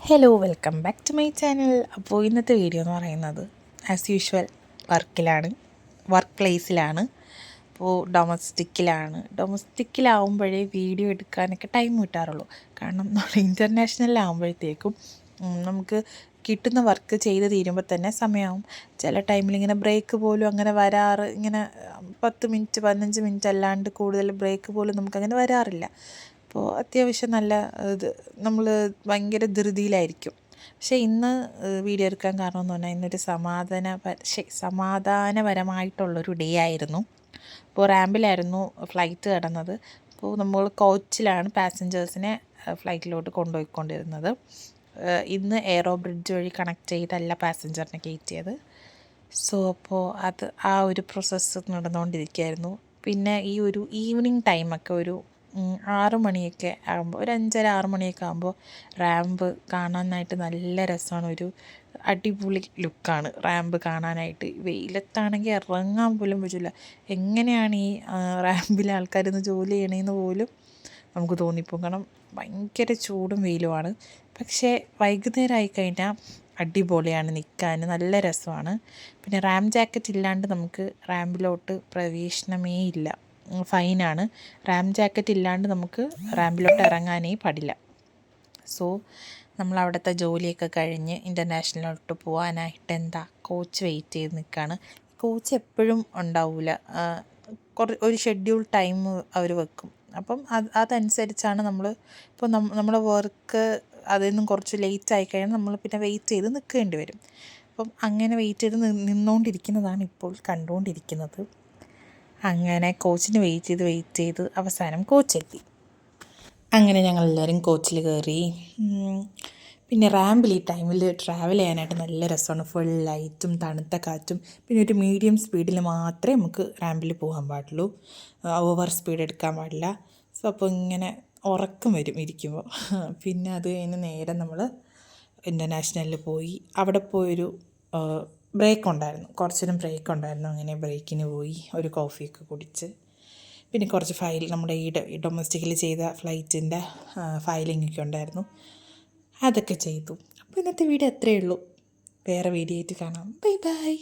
Hello, welcome back to my channel. അപ്പോൾ ഇന്നത്തെ video എന്ന് പറയുന്നത് ആസ് യൂഷ്വൽ വർക്ക് പ്ലേസിലാണ്. അപ്പോൾ ഡൊമസ്റ്റിക്കിലാവുമ്പോഴേ വീഡിയോ എടുക്കാനൊക്കെ ടൈം കിട്ടാറുള്ളൂ. കാരണം നമ്മൾ ഇൻ്റർനാഷണലിലാവുമ്പോഴത്തേക്കും നമുക്ക് കിട്ടുന്ന വർക്ക് ചെയ്ത് തീരുമ്പോൾ തന്നെ സമയമാവും. ചില ടൈമിൽ ഇങ്ങനെ ബ്രേക്ക് പോലും അങ്ങനെ ഇങ്ങനെ 10 മിനിറ്റ് 15 മിനിറ്റ് അല്ലാണ്ട് കൂടുതൽ ബ്രേക്ക് പോലും നമുക്കങ്ങനെ വരാറില്ല. അപ്പോൾ അത്യാവശ്യം നല്ല നമ്മൾ ഭയങ്കര ധൃതിയിലായിരിക്കും. പക്ഷേ ഇന്ന് വീഡിയോ എടുക്കാൻ കാരണം എന്ന് പറഞ്ഞാൽ ഇന്നൊരു സമാധാനപരമായിട്ടുള്ളൊരു ഡേ ആയിരുന്നു. അപ്പോൾ റാമ്പിലായിരുന്നു ഫ്ലൈറ്റ് കിടന്നത്. അപ്പോൾ നമ്മൾ കോച്ചിലാണ് പാസഞ്ചേഴ്സിനെ ഫ്ലൈറ്റിലോട്ട് കൊണ്ടുപോയിക്കൊണ്ടിരുന്നത്. ഇന്ന് എയറോ ബ്രിഡ്ജ് വഴി കണക്ട് ചെയ്തല്ല പാസഞ്ചറിനെ കയറ്റിയത്. സോ അപ്പോൾ ആ ഒരു പ്രോസസ്സ് നടന്നുകൊണ്ടിരിക്കുകയായിരുന്നു. പിന്നെ ഈ ഒരു ഈവനിങ് ടൈമൊക്കെ ഒരു 6 മണിയൊക്കെ ആകുമ്പോൾ, ഒരു 5:30 6 മണിയൊക്കെ ആകുമ്പോൾ റാമ്പ് കാണാനായിട്ട് നല്ല രസമാണ്. ഒരു അടിപൊളി ലുക്കാണ് റാമ്പ് കാണാനായിട്ട്. വെയിലത്താണെങ്കിൽ ഇറങ്ങാൻ പോലും പറ്റില്ല. എങ്ങനെയാണ് ഈ റാമ്പിൽ ആൾക്കാരിന്ന് ജോലി ചെയ്യണമെന്ന് പോലും നമുക്ക് തോന്നിപ്പോകും. കാരണം ഭയങ്കര ചൂടും വെയിലുമാണ്. പക്ഷേ വൈകുന്നേരം ആയിക്കഴിഞ്ഞാൽ അടിപൊളിയാണ്, നിൽക്കാൻ നല്ല രസമാണ്. പിന്നെ റാം ജാക്കറ്റ് ഇല്ലാണ്ട് നമുക്ക് റാമ്പിലോട്ട് പ്രവേശനമേ ഇല്ല, ഫൈനാണ്. റാം ജാക്കറ്റ് ഇല്ലാണ്ട് നമുക്ക് റാമ്പിലോട്ട് ഇറങ്ങാനേ പാടില്ല. സോ നമ്മൾ അവിടുത്തെ ജോലിയൊക്കെ കഴിഞ്ഞ് ഇൻ്റർനാഷണലിലോട്ട് പോകാനായിട്ട് കോച്ച് വെയിറ്റ് ചെയ്ത് നിൽക്കുകയാണ്. കോച്ച് എപ്പോഴും ഉണ്ടാവില്ല, ഒരു ഷെഡ്യൂൾ ടൈം അവർ വെക്കും. അപ്പം അതനുസരിച്ചാണ് ഇപ്പോൾ നമ്മുടെ വർക്ക് അതിൽ നിന്നും കുറച്ച് ലേറ്റ് ആയിക്കഴിഞ്ഞാൽ നമ്മൾ പിന്നെ വെയിറ്റ് ചെയ്ത് നിൽക്കേണ്ടി വരും. അപ്പം അങ്ങനെ വെയിറ്റ് ചെയ്ത് നിന്നുകൊണ്ടിരിക്കുന്നതാണ് ഇപ്പോൾ കണ്ടുകൊണ്ടിരിക്കുന്നത്. അങ്ങനെ കോച്ചിന് വെയിറ്റ് ചെയ്ത് അവസാനം കോച്ചെത്തി. അങ്ങനെ ഞങ്ങളെല്ലാവരും കോച്ചിൽ കയറി. പിന്നെ റാമ്പിൽ ഈ ടൈമിൽ ട്രാവൽ ചെയ്യാനായിട്ട് നല്ല രസമാണ്. ഫുൾ ലൈറ്റും തണുത്ത കാറ്റും. പിന്നെ ഒരു മീഡിയം സ്പീഡിൽ മാത്രമേ നമുക്ക് റാമ്പിൽ പോകാൻ പാടുള്ളൂ, ഓവർ സ്പീഡ് എടുക്കാൻ പാടില്ല. സോ അപ്പോൾ ഇങ്ങനെ ഉറക്കം വരും ഇരിക്കുമ്പോൾ. പിന്നെ അത് കഴിഞ്ഞ് നേരെ നമ്മൾ ഇൻ്റർനാഷണലിൽ പോയി. അവിടെ പോയൊരു ബ്രേക്ക് ഉണ്ടായിരുന്നു, അങ്ങനെ ബ്രേക്കിന് പോയി ഒരു കോഫിയൊക്കെ കുടിച്ച്, പിന്നെ കുറച്ച് നമ്മുടെ ഈ ഡൊമസ്റ്റിക്കിൽ ചെയ്ത ഫ്ലൈറ്റിൻ്റെ ഫയലിങ്ങൊക്കെ ഉണ്ടായിരുന്നു, അതൊക്കെ ചെയ്തു. അപ്പോൾ ഇന്നത്തെ വീഡിയോ അത്രയേ ഉള്ളൂ. വേറെ വീഡിയോ ആയിട്ട് കാണാം. Bye bye.